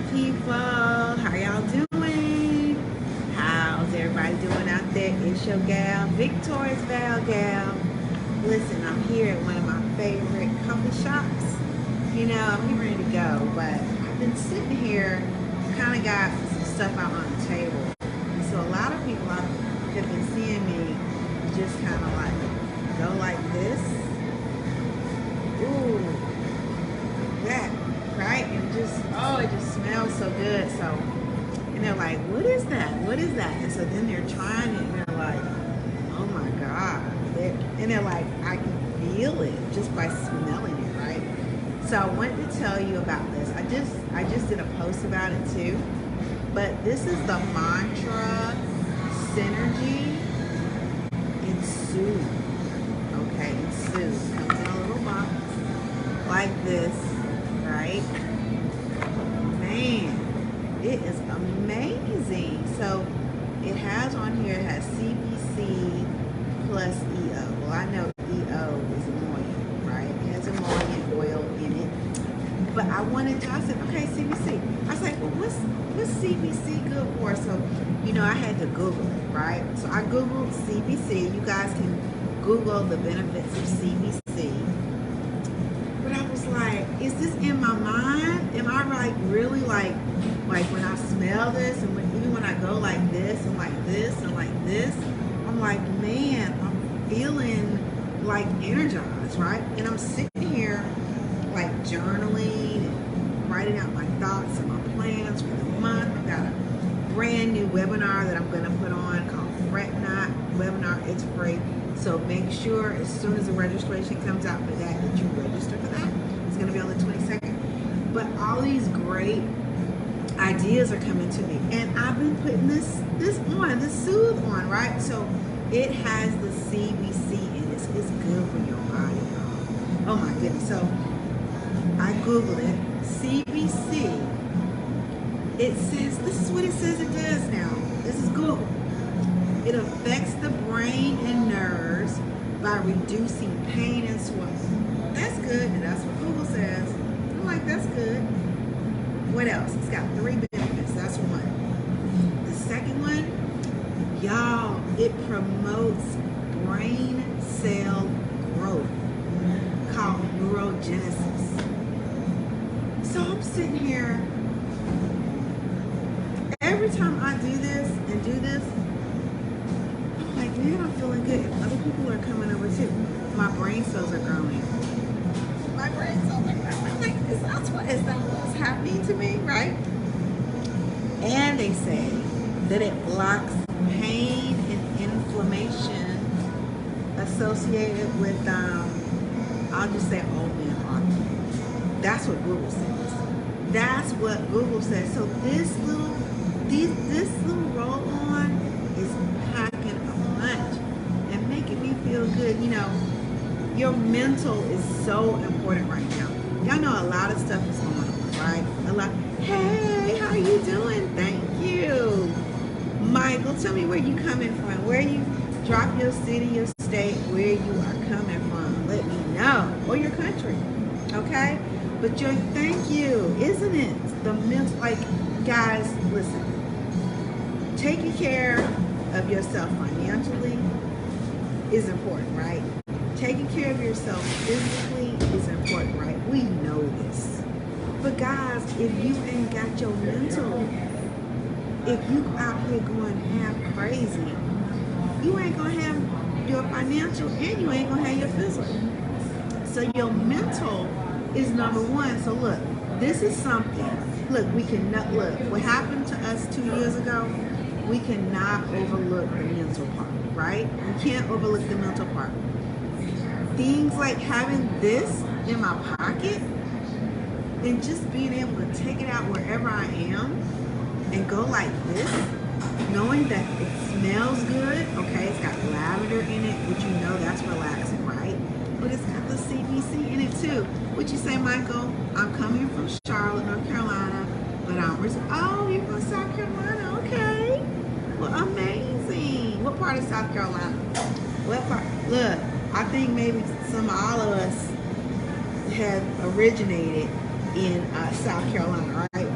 people? How y'all doing? How's everybody doing out there? It's your gal, Victoria's Val gal. Listen, I'm here at one of my favorite coffee shops. You know, I'm getting ready to go, but I've been sitting here, kind of got some stuff out on the table. And so a lot of people have been seeing me just kind of like go like this. Ooh, that, right? And just, oh, it just smells so good. So, and they're like, what is that? What is that? And so then they're trying it and they're like, oh my God. And they're like, I can feel it just by smelling it, right? So I wanted to tell you about this. I just did a post about it too. But this is the Mantra Synergy and Soothe. Okay, and Soothe. Comes in a little box like this, right? Man, it is amazing. So it has on here, it has CBC plus EO. Well, I know EO is emollient, right? It has emollient oil in it. But I said, okay, CBC. I was like, well, what's CBC good for? So, you know, I had to Google it, right? So I Googled CBC. You guys can Google the benefits of CBC. But I was like, is this in my mind? Am I like really like when I smell this and even when I go like this and like this and like this, I'm like, man, I'm feeling like energized, right? And I'm sitting here like journaling and writing out my thoughts and my plans for the month. I've got a brand new webinar that I'm going to put on called Fret Not webinar. It's free. So make sure as soon as the registration comes out for that you register for that. It's going to be on the 22nd. But all these great ideas are coming to me. And I've been putting this Soothe on, right? So it has the CBC in it. It's good for your body, y'all. Oh my goodness. So I Googled it. CBC. It says, this is what it says it does now. This is Google. It affects the brain and nerves by reducing pain and swelling. That's good, and that's what Google says. I'm like, that's good. What else? It's got 3 benefits. That's one. The second one, y'all, it promotes brain cell growth called neurogenesis. So I'm sitting here, every time I do this and do this, I'm like, man, I'm feeling good. Other people are coming over too. My brain cells are growing. My brain cells are growing. I'm like, is that what's happening to me, right? And they say that it blocks pain and inflammation associated with, I'll just say old man arthritis. That's what Google says. That's what Google says. So this little roll-on is packing a punch and making me feel good. You know, your mental is so important right now. Y'all know a lot of stuff is going on, right? A lot. Hey, how you doing? Thank you. Michael, tell me where you coming from. Where you drop your city, your state, where you are coming from. Let me know. Or your country. Okay? But your thank you, isn't it? The mental, like, guys, listen. Taking care of yourself financially is important, right? Taking care of yourself physically is important, right? We know this. But guys, if you ain't got your mental, if you out here going half crazy, you ain't gonna have your financial and you ain't gonna have your physical. So your mental is number one. So look, this is something. Look, we cannot look. What happened to us 2 years ago, we cannot overlook the mental part, right? We can't overlook the mental part. Things like having this in my pocket and just being able to take it out wherever I am and go like this, knowing that it smells good. Okay, it's got lavender in it, which you know that's relaxing, right? But it's got the CBC in it too. What you say, Michael? I'm coming from Charlotte, North Carolina, but oh, you're from South Carolina, okay. Well, amazing. What part of South Carolina? What part? Look, I think maybe all of us have originated in South Carolina, right?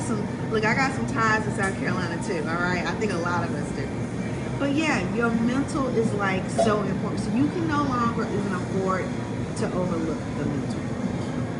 I got some ties in South Carolina too, all right? I think a lot of us do. But yeah, your mental is like so important. So you can no longer even afford to overlook the mental,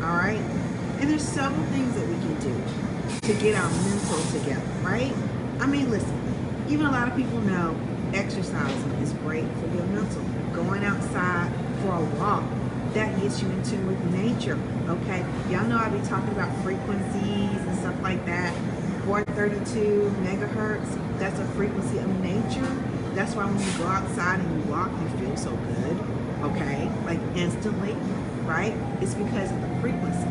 all right? And there's several things that we can do to get our mental together, right? I mean, listen, even a lot of people know exercising is great for your mental. Going outside for a walk, that gets you in tune with nature, okay? Y'all know I be talking about frequencies and stuff like that. 432 megahertz, that's a frequency of nature. That's why when you go outside and you walk, you feel so good, okay? Like instantly, right? It's because of the frequency,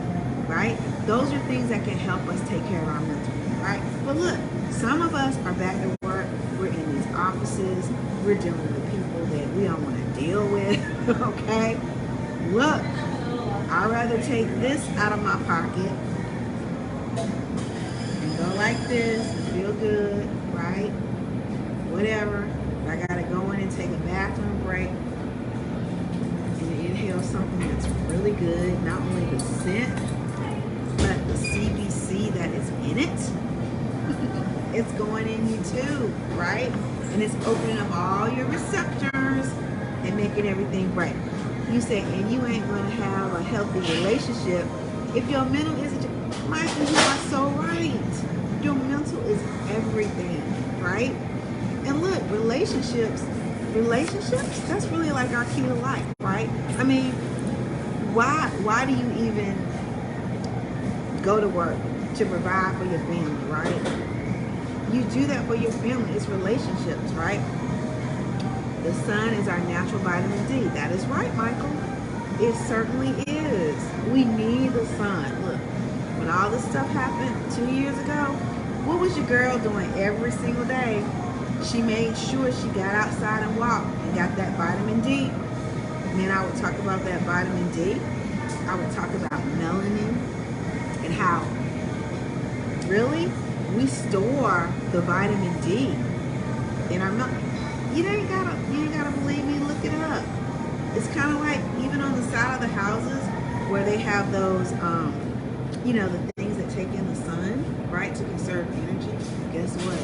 right? Those are things that can help us take care of our mental, right? But look, some of us are back at work, we're in these offices, we're dealing with people that we don't want to deal with, okay? Look, I'd rather take this out of my pocket and go like this and feel good, right? Whatever. If I gotta go in and take a bathroom break and inhale something that's really good, not only the scent, but the CBC that is in it, it's going in you too, right? And it's opening up all your receptors and making everything right. You say, and you ain't gonna have a healthy relationship if your mental isn't. Michael, you are so right. Your mental is everything, right? And look, relationships, that's really like our key to life, right? I mean, why do you even go to work? To provide for your family, right? You do that for your family. It's relationships, right? The sun is our natural vitamin D. That is right, Michael. It certainly is. We need the sun. Look, when all this stuff happened 2 years ago, what was your girl doing every single day? She made sure she got outside and walked and got that vitamin D. And then I would talk about that vitamin D. I would talk about melanin and how really we store the vitamin D in our milk. You ain't gotta believe me, look it up. It's kind of like even on the side of the houses where they have those the things that take in the sun, right, to conserve energy. Guess what?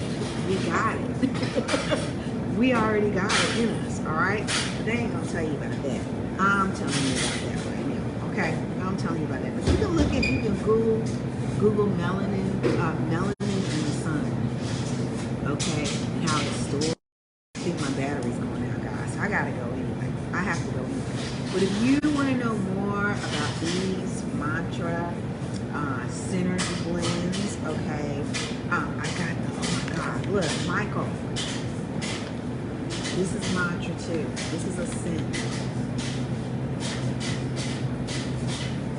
We got it. We already got it in us, all right? But they ain't gonna tell you about that. I'm telling you about that right now, okay? I'm telling you about that. But you can Google melanin in the sun, okay, and how it's stored. I think my battery's going out, guys. So I gotta go anyway. I have to go anyway. But if you want to know more about these mantra Synergy Blends, okay, I got the, oh my God, look, Michael, this is mantra too. This is a scent.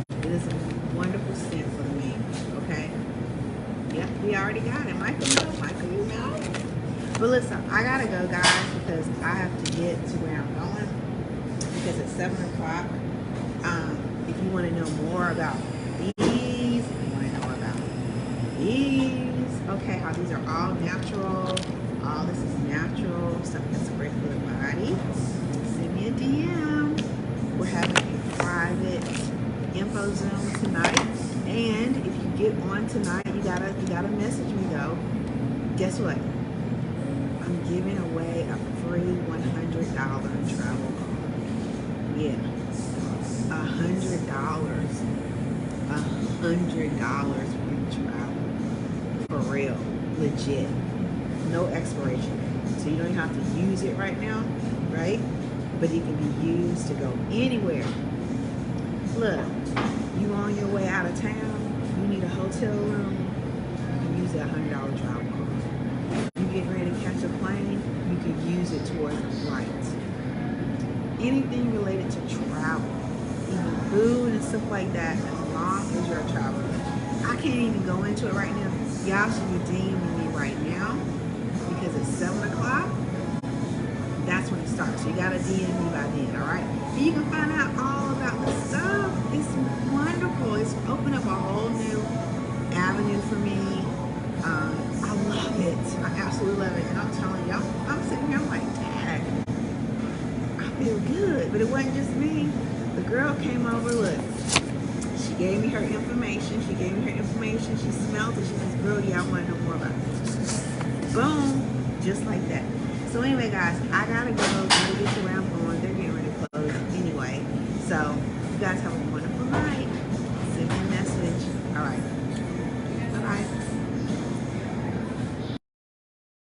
It is a wonderful scent for me, okay? Yep, we already got it. Michael, you know. But listen, I gotta go, guys, because I have to get to where I'm going. Because it's 7 o'clock. If you want to know more about these, okay, how these are all natural. All this is natural, stuff that's great for the body. Send me a DM. We're having a private info Zoom tonight. And if you get on tonight, you gotta message me though. Guess what? I'm giving away a free $100 travel card. Yeah. $100 free travel. For real. Legit. No expiration date. So you don't have to use it right now, right? But it can be used to go anywhere. Look, you on your way out of town, you need a hotel room, you can use that $100 travel card. You get ready to catch a plane, you can use it towards a flight. Anything related to travel, even food and stuff like that, as long as you're a traveler. I can't even go into it right now. Y'all should be DMing me right now because it's 7 o'clock. That's when it starts. So you gotta DM me by then, all right? And you can find out all about the stuff. It's wonderful. It's opened up a whole new avenue for me. I love it. I absolutely love it. And I'm telling y'all, I'm sitting here, I'm like, Dad, I feel good. But it wasn't just me. The girl came over, look. She gave me her information. She smelled it. She says, girl, yeah, I want to know more about this. Boom, just like that. So anyway, guys, I gotta go.